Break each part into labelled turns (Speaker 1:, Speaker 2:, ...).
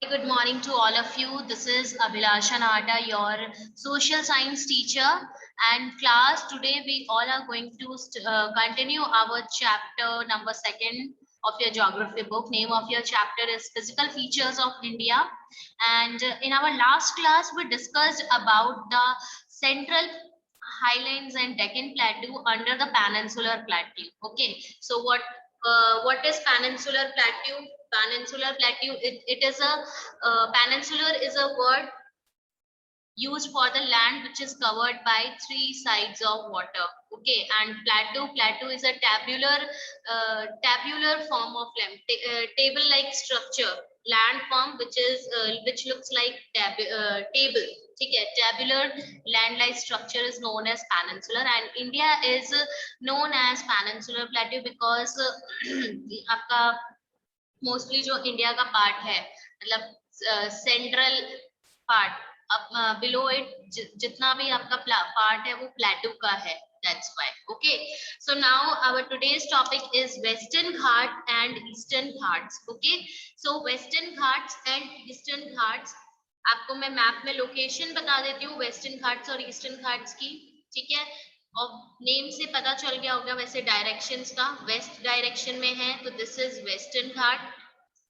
Speaker 1: Good morning to all of you. This is Abhilasha Nahata, your social science teacher. And class, today we all are going to continue our chapter number 2 of your geography book. Name of your chapter is Physical Features of India. And in our last class, we discussed about the central highlands and Deccan Plateau under the Peninsular Plateau. Okay, so what is Peninsular Plateau? Peninsular Plateau, it is a peninsular is a word used for the land which is covered by three sides of water. Okay, and plateau is a tabular form of land, table like structure, land form which looks like table. Okay, tabular land like structure is known as peninsular, and India is known as peninsular plateau because आपका mostly जो India का part है मतलब central part अब below it जितना भी आपका part है वो प्लेटू का है. That's why. Okay, so now our today's topic is Western Ghat and Eastern Ghats. Okay, so Western Ghats and Eastern Ghats, आपको मैं मैप में लोकेशन बता देती हूँ वेस्टर्न घाट्स और ईस्टर्न घाट्स की. ठीक है, और नेम से पता चल गया होगा वैसे डायरेक्शंस का. वेस्ट डायरेक्शन में है तो this is western Ghat,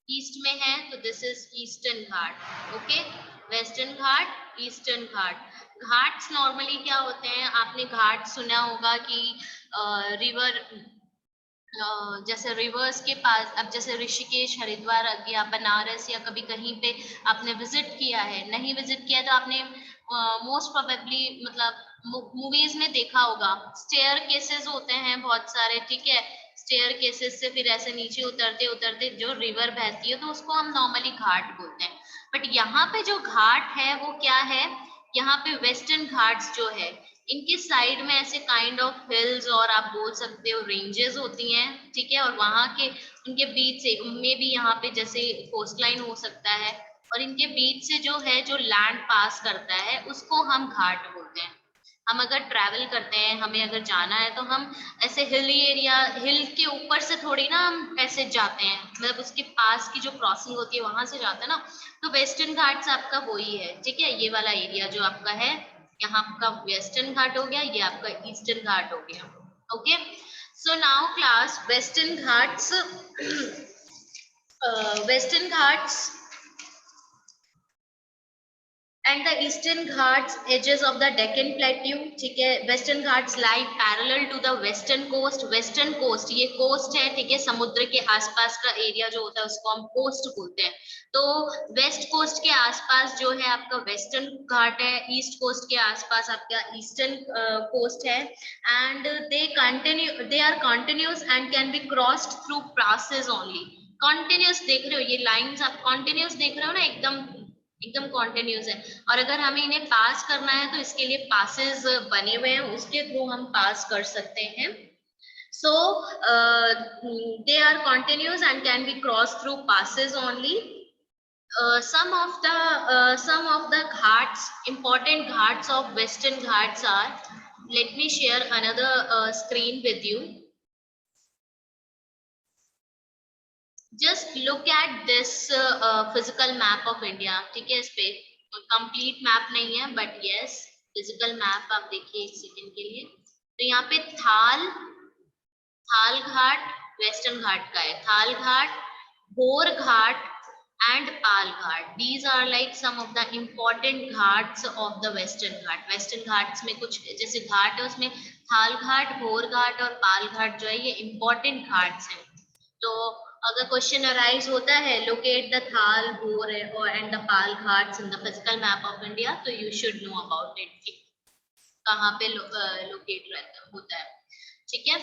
Speaker 1: east में है तो this is eastern Ghat. Okay, western Ghat, eastern Ghat. Ghats normally क्या होते हैं, आपने घाट सुना होगा कि रिवर जैसे रिवर्स के पास, अब जैसे ऋषिकेश, हरिद्वार या बनारस या कभी कहीं पे आपने विजिट किया है, नहीं विजिट किया तो आपने मोस्ट प्रोबेबली मतलब मूवीज में देखा होगा स्टेयर केसेस होते हैं बहुत सारे. ठीक है, स्टेयर केसेस से फिर ऐसे नीचे उतरते उतरते जो रिवर बहती है तो उसको हम नॉर्मली घाट बोलते हैं. बट यहाँ पे जो घाट है वो क्या है, यहाँ पे वेस्टर्न घाट्स जो है इनके साइड में ऐसे काइंड ऑफ हिल्स और आप बोल सकते हो रेंजेस होती हैं. ठीक है, और वहां के उनके बीच से उनमें भी यहाँ पे जैसे कोस्ट लाइन हो सकता है और इनके बीच से जो है जो लैंड पास करता है उसको हम घाट बोलते हैं. हम अगर ट्रैवल करते हैं, हमें अगर जाना है तो हम ऐसे हिली एरिया, हिल के ऊपर से थोड़ी ना हम ऐसे जाते हैं, मतलब उसके पास की जो क्रॉसिंग होती है वहां से जाते हैं ना. तो वेस्टर्न घाट्स आपका वही है. ठीक है, ये वाला एरिया जो आपका है, यहाँ आपका वेस्टर्न घाट हो गया, ये आपका ईस्टर्न घाट हो गया. Okay, so now class western Ghats, western Ghats and the eastern ghats edges of the Deccan Plateau. ठीक है, western ghats lie parallel to the western coast. western coast ये coast है. ठीक है, समुद्र के आसपास का एरिया जो होता है उसको हम coast बोलते हैं. तो वेस्ट कोस्ट के आसपास जो है आपका वेस्टर्न घाट है, ईस्ट कोस्ट के आसपास आपका ईस्टर्न कोस्ट है. And they are continuous and can be crossed through passes only. Continuous देख रहे हो ये लाइंस, आप कंटिन्यूस देख रहे हो ना, एकदम एकदम कॉन्टिन्यूस है. और अगर हमें इन्हें पास करना है तो इसके लिए पासेस बने हुए हैं, उसके थ्रू हम पास कर सकते हैं. So they are continuous and can be cross through passes only. Some of the ghats, important ghats of western ghats are, let me share another screen with you. Just look at this physical map of India. ठीक है, इस पे complete map नहीं है but yes physical map आप देखिए एक second के लिए. तो यहाँ पे थाल, थाल घाट वेस्टर्न घाट का है. थाल घाट, भोर घाट and Pal Ghat. These are like some of the important ghats of the Western Ghat. Western Ghats में कुछ जैसे घाट है उसमें थाल घाट, भोर घाट और पाल घाट जो है ये important घाट्स हैं. तो अगर क्वेश्चन अराइज होता है locate the Thal, Bhor and the Pal Ghats in the physical map of India, तो you should know about it कहाँ पे लोकेट रहता होता है. ठीक है,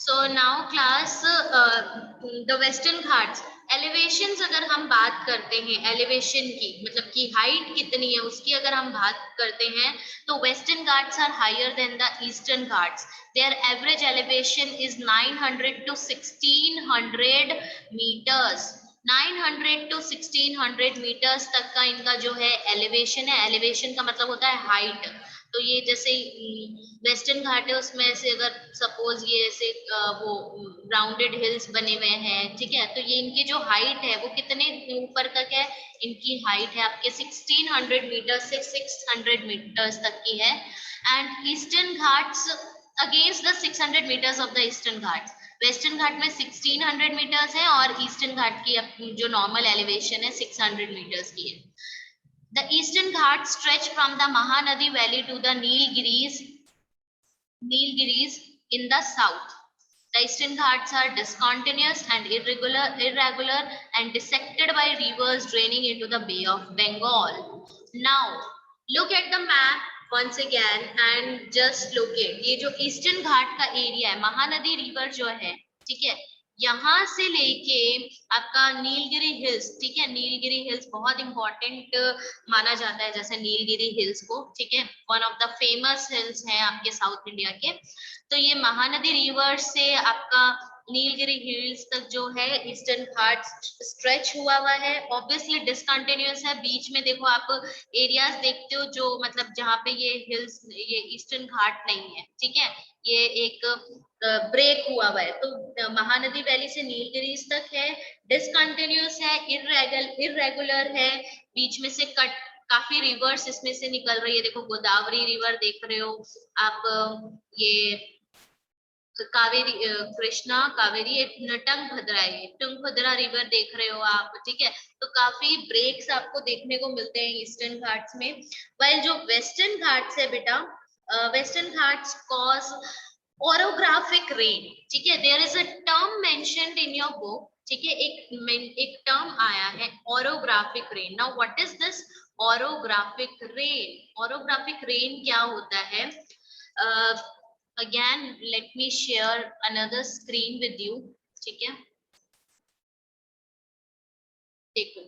Speaker 1: so now class the Western Ghats elevations, अगर हम बात करते हैं एलिवेशन की, मतलब की हाइट कितनी है उसकी अगर हम बात करते हैं तो Western Ghats are higher than the Eastern Ghats. Their average elevation is 900 to 1600 metres. 900 to 1600 metres तक का इनका जो है एलिवेशन है. एलिवेशन का मतलब होता है हाइट. तो ये जैसे वेस्टर्न घाट है उसमें ऐसे अगर सपोज ये ऐसे वो राउंडेड हिल्स बने हुए हैं, ठीक है, तो ये इनकी जो हाइट है वो कितने ऊपर तक है, इनकी हाइट है आपके 1600 मीटर से 600 मीटर्स तक की है। And Eastern Ghats against the 600 metres of the Eastern Ghats, Western Ghat में 1600 मीटर्स है और ईस्टर्न घाट की जो नॉर्मल एलिवेशन है 600 मीटर्स की है। The eastern Ghats stretch from the Mahanadi Valley to the Nilgiris in the south. The eastern Ghats are discontinuous and irregular and dissected by rivers draining into the Bay of Bengal. Now, look at the map once again and just look at ये जो eastern घाट का area है, Mahanadi river जो है, ठीक है, यहाँ से लेके आपका नीलगिरी हिल्स, ठीक है, नीलगिरी हिल्स बहुत इंपॉर्टेंट माना जाता है जैसे नीलगिरी हिल्स को, ठीक है, one of the famous hills है आपके साउथ इंडिया के। तो ये महानदी रिवर से आपका नीलगिरी हिल्स तक जो है ईस्टर्न घाट स्ट्रेच हुआ है, ऑब्वियसली डिसकंटिन्यूअस है, बीच में देखो आप एरियाज देखते हो जो मतलब जहाँ पे ये हिल्स ये ईस्टर्न घाट नहीं है, ठीक है, ये एक ब्रेक हुआ है। तो महानदी वैली से नीलगिरीज तक है, डिसकंटिन्यूअस है, इरेगुलर है, बीच में से कट काफी रिवर्स इसमें से निकल रही है, देखो गोदावरी रिवर देख रहे हो आप, ये कावेरी, कृष्णा कावेरी, टुंगभद्रा रिवर देख रहे हो आप, ठीक है, तो काफी ब्रेक्स आपको देखने को मिलते हैं ईस्टर्न घाट्स में। वाइल जो वेस्टर्न घाट्स है बेटा, Western Ghats cause orographic rain, ठीक है, there is a term mentioned in your book, ठीक है, एक टर्म आया है orographic rain। Now what is this orographic rain? orographic rain क्या होता है? again let me share another screen with you, ठीक है, देखो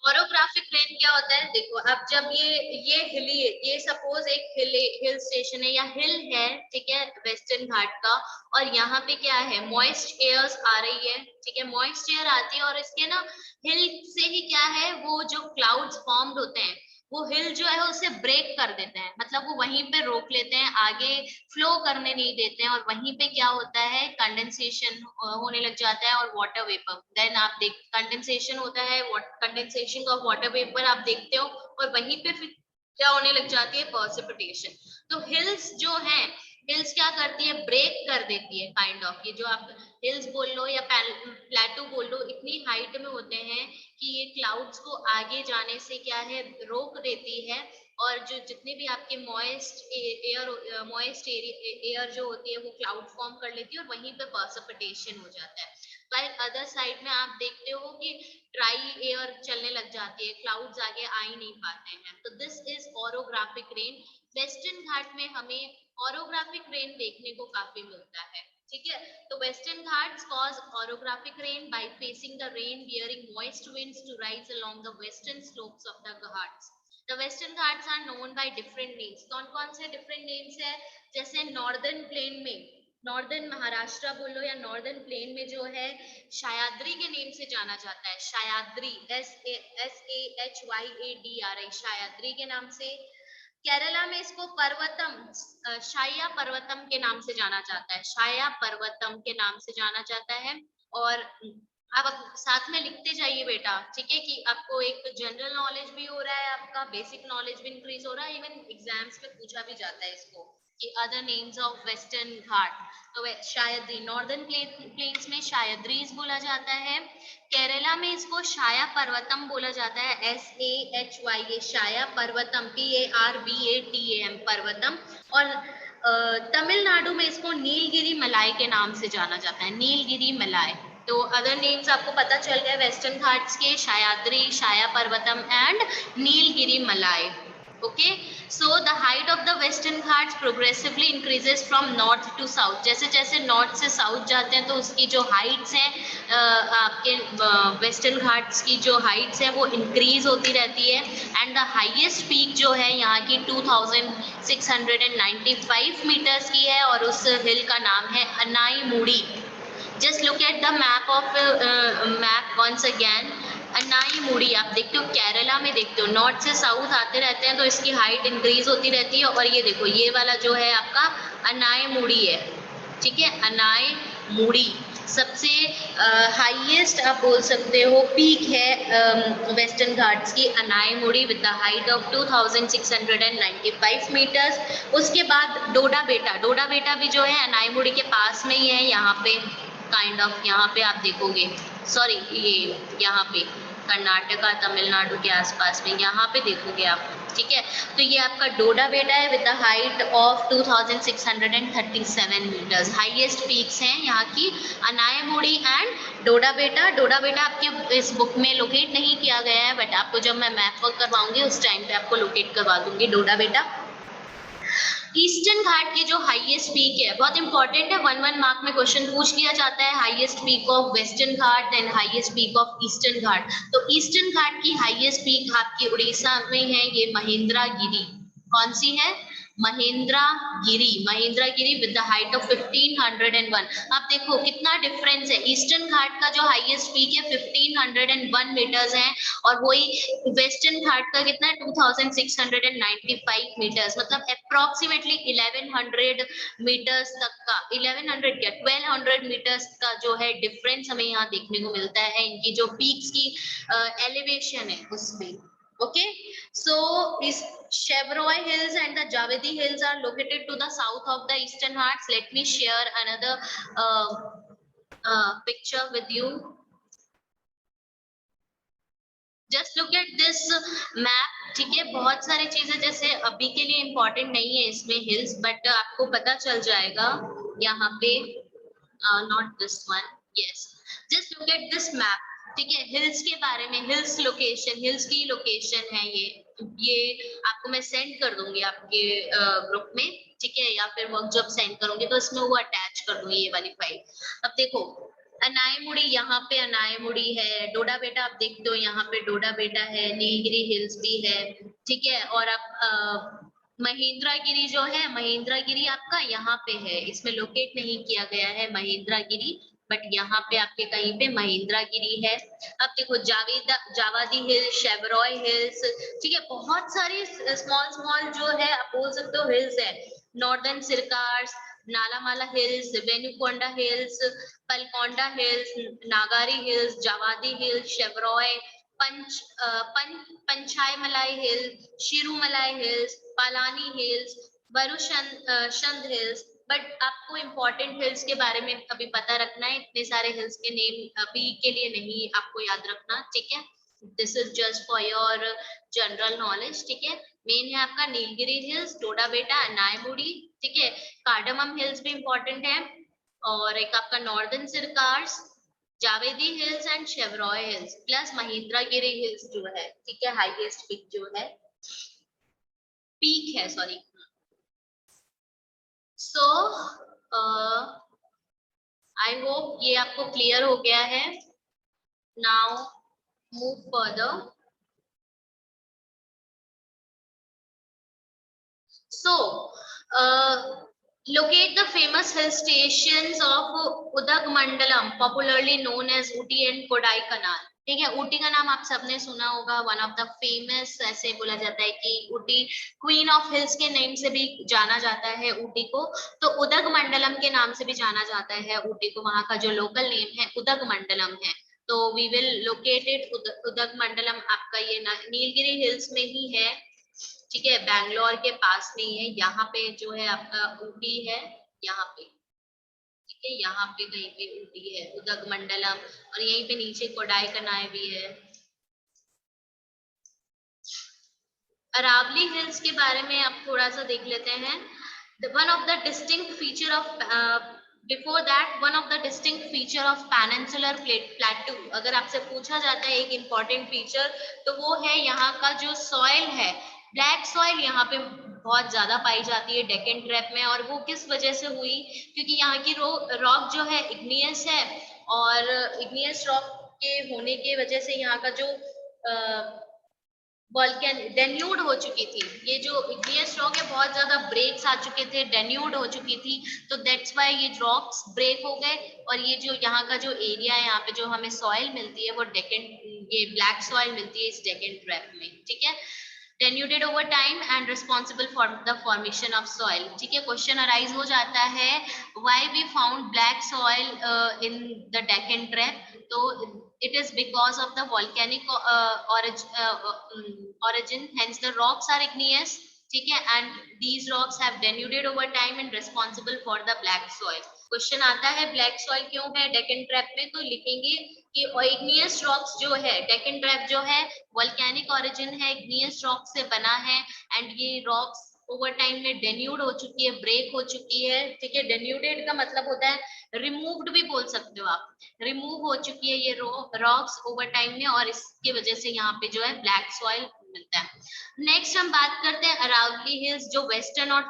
Speaker 1: ऑरोग्राफिक रेन क्या होता है, देखो अब जब ये हिली, ये सपोज एक हिल स्टेशन है या हिल है, ठीक है, वेस्टर्न घाट का, और यहाँ पे क्या है मॉइस्ट एयर्स आ रही है, ठीक है, मॉइस्ट एयर आती है और इसके ना हिल से ही क्या है वो जो क्लाउड्स फॉर्म्ड होते हैं वो हिल जो है उसे ब्रेक कर देते हैं, मतलब वो वहीं पे रोक लेते हैं, आगे फ्लो करने नहीं देते हैं, और वहीं पे क्या होता है कंडेंसेशन होने लग जाता है और वाटर वेपर, देन आप देख कंडेंसेशन होता है, कंडेंसेशन ऑफ वाटर वेपर आप देखते हो, और वहीं पे फिर क्या होने लग जाती है प्रेसिपिटेशन। तो हिल्स जो है, हिल्स क्या करती है ब्रेक कर देती है काइंड ऑफ, ये जो आप हिल्स बोल लो या प्लेटू बोल लो, इतनी हाइट में होते हैं कि ये क्लाउड्स को आगे जाने से क्या है रोक देती है, और जो जितने भी आपके मॉइस्ट एयर जो होती है वो क्लाउड फॉर्म कर लेती है और वहीं पे प्रेसिपिटेशन हो जाता है। वाइल अदर साइड में आप देखते हो कि ड्राई एयर चलने लग जाती है, क्लाउड्स आगे आ ही नहीं पाते हैं, तो this is orographic rain. Western Ghat में हमें ऑरोग्राफिक रेन देखने को काफी मिलता है, ठीक है, तो Western Ghats cause orographic rain by facing the rain bearing moist winds to rise along the western slopes of the Ghats. The western Ghats are known by different names. कौन-कौन से different names है? जैसे नॉर्दर्न प्लेन में, northern Maharashtra बोलो या northern plain में जो है शायाद्री के नेम से जाना जाता है, शायाद्री, SAHYADRI, शायाद्री के नाम से। केरला में इसको पर्वतम, शाया पर्वतम के नाम से जाना जाता है, शाया पर्वतम के नाम से जाना जाता है। और आप साथ में लिखते जाइए बेटा, ठीक है, कि आपको एक जनरल नॉलेज भी हो रहा है, आपका बेसिक नॉलेज भी इंक्रीज हो रहा है, इवन एग्जाम्स में पूछा भी जाता है इसको कि अदर नेम्स ऑफ वेस्टर्न घाट। तो शायद्री, नॉर्दर्न प्लेन्स में शायद्रीज बोला जाता है, केरला में इसको शाया पर्वतम बोला जाता है, SAHYA, शाया पर्वतम, PARVATAM पर्वतम, और तमिलनाडु में इसको नीलगिरी मलाई के नाम से जाना जाता है, नीलगिरी मलाई। तो अदर नेम्स आपको पता चल गया वेस्टर्न घाट्स के, शायाद्री, शाया पर्वतम एंड नीलगिरी मलाई। Okay, so the height of the western ghats progressively increases from north to south. जैसे जैसे नॉर्थ से साउथ जाते हैं तो उसकी जो हाइट्स हैं आपके वेस्टर्न घाट्स की जो हाइट्स हैं वो इंक्रीज होती रहती है, एंड द हाईएस्ट पीक जो है यहाँ की 2695 मीटर्स की है, और उस हिल का नाम है अनाई मुड़ी। Just look at the map once again Anamudi आप देखते हो केरला में, देखते हो नॉर्थ से साउथ आते रहते हैं तो इसकी हाइट इंक्रीज होती रहती है। और ये देखो ये वाला जो है आपका अनाईमुड़ी है, ठीक है, अनाईमुड़ी सबसे हाईएस्ट आप बोल सकते हो पीक है वेस्टर्न घाट्स की, Anamudi with the height of 2695 metres. उसके बाद डोडा बेटा, डोडा बेटा भी जो है अनाईमुड़ी के पास में ही है, यहाँ पे काइंड ऑफ यहाँ पे आप देखोगे, सॉरी ये यहाँ पे कर्नाटका तमिलनाडु के आसपास में यहाँ पे देखोगे आप, ठीक है। तो ये आपका डोडा बेटा है with the height of 2637 metres, highest peaks हैं यहाँ की अनाईमुड़ी एंड डोडा बेटा। डोडा बेटा आपके इस बुक में लोकेट नहीं किया गया है, बट आपको जब मैं मैप वर्क करवाऊंगी उस टाइम पे आपको लोकेट करवा दूंगी डोडा बेटा। ईस्टर्न घाट के जो हाईएस्ट पीक है, बहुत इंपॉर्टेंट है, 1 मार्क में क्वेश्चन पूछ लिया जाता है, highest peak of Western Ghat and highest peak of Eastern Ghat. तो ईस्टर्न घाट की हाईएस्ट पीक आपकी उड़ीसा में है, ये महेंद्रगिरी। कौन सी है? Mahendragiri, Mahendragiri with the height of 1501। आप देखो कितना डिफरेंस है, ईस्टर्न घाट का जो हाईएस्ट पीक है 1501 मीटर्स है, और वही वेस्टर्न घाट का कितना है 2695 मीटर्स, मतलब अप्रोक्सीमेटली 1100 मीटर्स तक का, 1100 क्या 1200 मीटर्स का जो है डिफरेंस हमें यहाँ देखने को मिलता है इनकी जो पीक्स की एलिवेशन है उसमें। Okay, so is Chevrolet Hills and the Javedi Hills are located to the south of the Eastern Ghats. Let me share another picture with you. Just look at this map, ठीक है। बहुत सारी चीजें जैसे अभी के लिए इम्पोर्टेंट नहीं है इसमें हिल्स, बट आपको पता चल जाएगा यहाँ पे, not this one, yes, just look at this map, ठीक है। हिल्स के बारे में, हिल्स लोकेशन, हिल्स की लोकेशन है ये आपको मैं सेंड कर दूंगी आपके ग्रुप में, ठीक है, या फिर वर्क जब सेंड करूंगी तो इसमें वो अटैच कर दूंगी ये वाली फाइल। अब देखो अनाईमुड़ी, यहाँ पे अनाईमुड़ी है, डोडा बेटा आप देखते हो यहाँ पे डोडा बेटा है, नीलगिरी हिल्स भी है, ठीक है। और आप महेंद्रगिरी जो है, महेंद्रगिरी आपका यहाँ पे है, इसमें लोकेट नहीं किया गया है महेंद्रगिरी, बट यहाँ पे आपके कहीं पे महेंद्रगिरी है। अब देखो जावादी हिल्स, शेवरॉय हिल्स, ठीक है, बहुत सारी स्मॉल स्मॉल जो है आप बोल सकते हो हिल्स है, Northern Circars, Nallamala hills, Velikonda hills, Palkonda hills, Nagari hills, Javadi hills, Shevaroy, Panchaimalai hills, Sirumalai hills, Palani hills, Varushanad hills. But आपको इम्पोर्टेंट हिल्स के बारे में अभी पता रखना है, इतने सारे हिल्स के नेम अभी के लिए नहीं आपको याद रखना, ठीक है। This is just for your general knowledge, ठीक है। मेन है आपका नीलगिरी हिल्स, डोडा बेटा, अनाईमुड़ी, ठीक है। कार्डमम हिल्स भी इम्पोर्टेंट है, और एक आपका Northern Circars, Javadi hills and Shevaroy hills, plus Mahendragiri hills जो है, ठीक है, हाईएस्ट पीक जो है, पीक है सॉरी। सो आई होप ये आपको क्लियर हो गया है। Now move further. So, locate the famous hill stations of Udagmandalam, popularly known as Ooty and Kodaikanal. ठीक है, ऊटी का नाम आप सबने सुना होगा, वन ऑफ द फेमस, ऐसे बोला जाता है कि ऊटी क्वीन ऑफ हिल्स के नेम से भी जाना जाता है ऊटी को। तो उदगमंडलम के नाम से भी जाना जाता है ऊटी को, वहां का जो लोकल नेम है उदगमंडलम है। तो वी विल लोकेटेड उदगमंडलम, आपका ये नीलगिरी हिल्स में ही है, ठीक है, बैंगलोर के पास में ही है। यहाँ पे जो है आपका ऊटी है, यहाँ पे, ठीक है, यहाँ पे कहीं पे ऊटी है, उदगमंडलम, और यहीं पे नीचे कोडाईकनाल भी है। अरावली हिल्स के बारे में आप थोड़ा सा देख लेते हैं। One of the distinct feature of before that, one of the distinct feature of peninsular प्लेटू, अगर आपसे पूछा जाता है एक इंपॉर्टेंट फीचर, तो वो है यहाँ का जो सॉइल है, ब्लैक सॉइल यहाँ पे बहुत ज्यादा पाई जाती है डेक्कन ट्रैप में। और वो किस वजह से हुई? क्योंकि यहाँ की रॉक जो है इग्नियस है, और इग्नियस रॉक के होने के वजह से यहाँ का जो वॉल्केन डेन्यूड हो चुकी थी, ये जो इग्नियस रॉक है बहुत ज्यादा ब्रेक्स आ चुके थे, डेन्यूड हो चुकी थी, तो दैट्स व्हाई ये रॉक्स ब्रेक हो गए। और ये जो यहाँ का जो एरिया है, यहाँ पे जो हमें सॉइल मिलती है वो डेक्कन ये ब्लैक सॉइल मिलती है इस डेक्कन ट्रैप में, ठीक है। denuded over time and responsible for the formation of soil, ठीक है। क्वेश्चन अराइज हो जाता है why we found black soil in the Deccan Trap, तो it is because of the volcanic origin, hence the rocks are igneous, ठीक है, and these rocks have denuded over time and responsible for the black soil। Question आता है black soil क्यों है Deccan trap में, तो लिखेंगे कि इग्नियस रॉक्स जो है, डेक्कन ट्रैप जो है वोल्केनिक ओरिजिन है, इग्नियस रॉक से बना है, एंड ये रॉक्स ओवर टाइम में डेन्यूड हो चुकी है, ब्रेक हो चुकी है, ठीक है। डेन्यूडेड का मतलब होता है रिमूव्ड भी बोल सकते हो आप, रिमूव हो चुकी है ये रॉक्स ओवर टाइम में, और इसकी वजह से यहाँ पे जो है ब्लैक सॉइल मिलता है। नेक्स्ट हम बात करते हैं अरावली हिल्स, जो वेस्टर्न और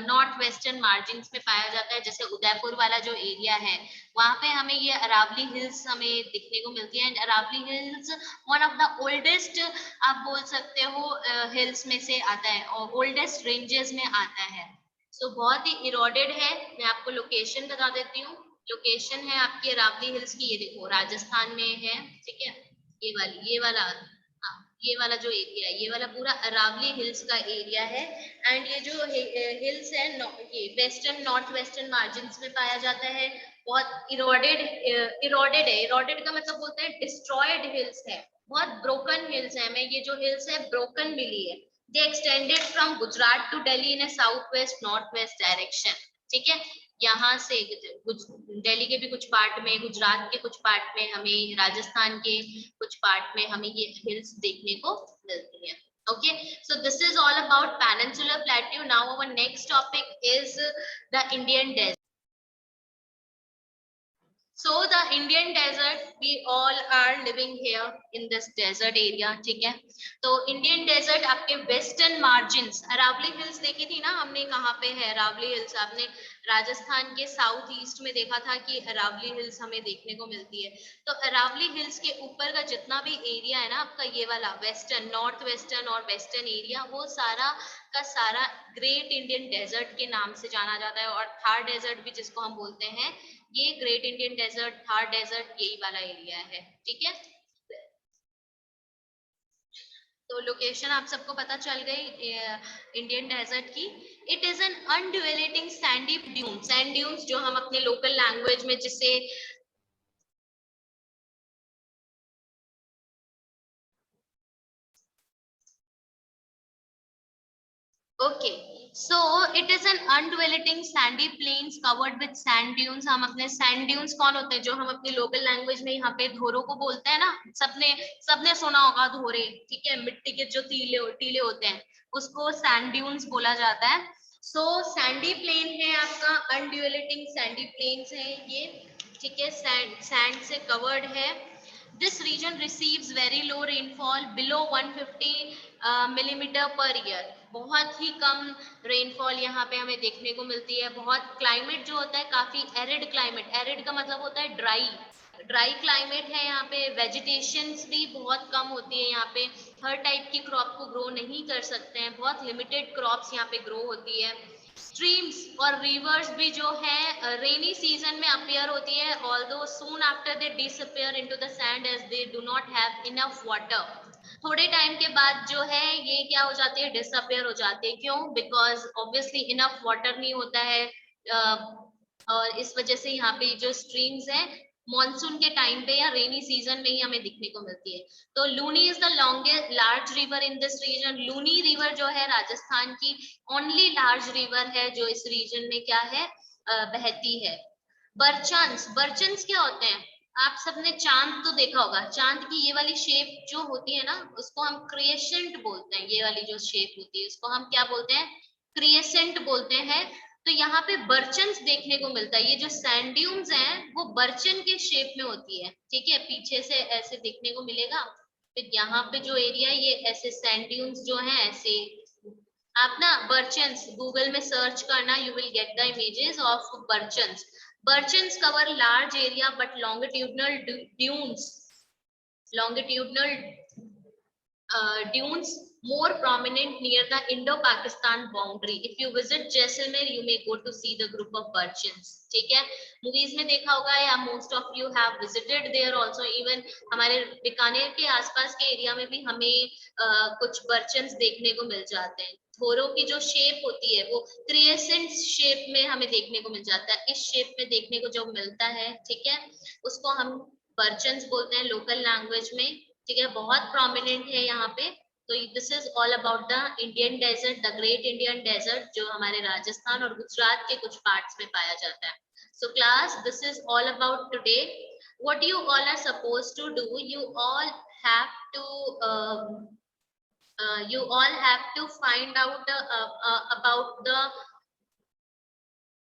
Speaker 1: नॉर्थ वेस्टर्न मार्जिन में पाया जाता है। जैसे उदयपुर वाला जो एरिया है वहां पे हमें ये अरावली हिल्स हमें दिखने को मिलती है। And Aravalli hills one of the oldest आप बोल सकते हो हिल्स में से आता है, और ओल्डेस्ट रेंजेस में आता है। सो बहुत ही इरोडेड है। मैं आपको लोकेशन बता देती हूँ। लोकेशन है आपकी अरावली हिल्स की, ये देखो राजस्थान में है, ठीक है। ये वाला ये वाला जो एरिया है, ये वाला पूरा अरावली हिल्स का एरिया है। एंड ये जो हिल्स है ये वेस्टर्न नॉर्थ वेस्टर्न मार्जिन में पाया जाता है। बहुत इरोडेड है। इरोडेड का मतलब बोलते हैं डिस्ट्रॉयड हिल्स है, बहुत ब्रोकन हिल्स है। हमें ये जो हिल्स है ब्रोकन मिली है। They extended from Gujarat to Delhi in a south west north west direction, ठीक है। यहाँ से दिल्ली के भी कुछ पार्ट में, गुजरात के कुछ पार्ट में, हमें राजस्थान के कुछ पार्ट में हमें ये हिल्स देखने को मिलती हैं। Okay, so this is all about Peninsular Plateau. Now our next topic is the Indian desert. So the Indian desert, we all are living here in this desert area, ठीक है। तो इंडियन डेजर्ट आपके western margins, Aravalli hills देखी थी ना हमने, कहाँ पे है अरावली हिल्स, आपने राजस्थान के साउथ ईस्ट में देखा था कि अरावली हिल्स हमें देखने को मिलती है। तो अरावली हिल्स के ऊपर का जितना भी एरिया है ना आपका, ये वाला वेस्टर्न, नॉर्थ वेस्टर्न और वेस्टर्न एरिया, वो सारा का सारा ग्रेट इंडियन डेजर्ट के नाम से जाना जाता है। और थार डेजर्ट भी जिसको हम बोलते हैं, ये Great Indian Desert, Thar Desert, यही वाला एरिया है, ठीक है। तो लोकेशन आप सबको पता चल गई इंडियन डेजर्ट की। It is an undulating sandy dune, sand dunes जो हम अपने लोकल लैंग्वेज में जिसे okay, so it is an undulating sandy plains covered with sand dunes. हम अपने सैंड ड्यून्स कौन होते हैं, जो हम अपनी लोकल लैंग्वेज में यहाँ पे धोरों को बोलते हैं ना, सबने सबने सुना होगा धोरे, ठीक है। मिट्टी के जो टीले होते हैं उसको सैंड ड्यून्स बोला जाता है। सो सैंडी प्लेन है आपका, अनड्यूलेटिंग सैंडी प्लेन्स है ये, ठीक है। सैंड से कवर्ड है। This region receives very low rainfall below 150 millimetre per year. बहुत ही कम रेनफॉल यहाँ पे हमें देखने को मिलती है। बहुत क्लाइमेट जो होता है काफी एरिड क्लाइमेट, एरिड का मतलब होता है ड्राई, ड्राई क्लाइमेट है यहाँ पे। वेजिटेशन भी बहुत कम होती है यहाँ पे, हर टाइप की क्रॉप को ग्रो नहीं कर सकते हैं, बहुत लिमिटेड क्रॉप्स यहाँ पे ग्रो होती है। स्ट्रीम्स और रिवर्स भी जो है रेनी सीजन में अपीयर होती है, although soon after they disappear into the sand as they do not have enough water. थोड़े टाइम के बाद जो है ये क्या हो जाती है, डिसअपीयर हो जाती है। क्यों? बिकॉज ऑब्वियसली इनफ वाटर नहीं होता है, और इस वजह से यहाँ पे जो स्ट्रीम्स हैं मॉनसून के टाइम पे या रेनी सीजन में ही हमें दिखने को मिलती है। तो Luni is the longest large river in this region. Luni river जो है राजस्थान की ओनली लार्ज रिवर है जो इस रीजन में क्या है बहती है। बर्चन्स, बर्चन्स क्या होते हैं? आप सबने चांद तो देखा होगा, चांद की ये वाली शेप जो होती है ना उसको हम क्रिएसेंट बोलते हैं। ये वाली जो शेप होती है उसको हम क्या बोलते हैं? क्रिएसेंट बोलते हैं। तो यहाँ पे बर्चन्स देखने को मिलता है। ये जो सैंड ड्यून्स हैं वो बर्चन के शेप में होती है, ठीक है। पीछे से ऐसे देखने को मिलेगा। फिर यहाँ पे जो एरिया है ये ऐसे सैंड ड्यून्स जो है ऐसे, आप ना बर्चन्स गूगल में सर्च करना, you will get the images of barchans. Birchens cover large area but longitudinal dunes, longitudinal dunes more prominent near the Indo-Pakistan boundary. If you visit Jaisalmer, you may go to see the group of birchins. ठीक है, movies में देखा होगा या most of you have visited there also. Even हमारे बीकानेर के आसपास के एरिया में भी हमें कुछ बर्चन्स देखने को मिल जाते हैं. थोरों की जो शेप होती है वो क्रिएसेंट शेप में हमें देखने को मिल जाता है. इस शेप में देखने को जो मिलता है, ठीक है, उसको हम बर्चन्स बोलते हैं लोकल लैंग्वेज में. ठीक है, बहुत प्रोमिनेंट है यहाँ पे. तो this is all about the Indian desert, the Great Indian Desert, जो हमारे राजस्थान और गुजरात के कुछ पार्ट्स में पाया जाता है. So class, this is all about today. What you all are suppose to do, you all have to find out about the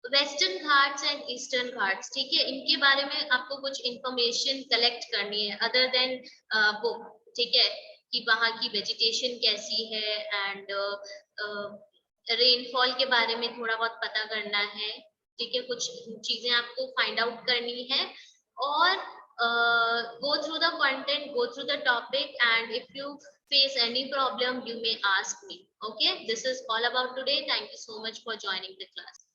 Speaker 1: Western Ghats and Eastern Ghats. ठीक है, इनके बारे में आपको कुछ इंफॉर्मेशन कलेक्ट करनी है अदर देन बुक. ठीक है, कि वहाँ की वेजिटेशन कैसी है एंड रेनफॉल के बारे में थोड़ा बहुत पता करना है. ठीक है, कुछ चीजें आपको फाइंड आउट करनी है और go through the content, go through the topic, and if you face any problem you may ask me. Okay, this is all about today. Thank you so much for joining the class.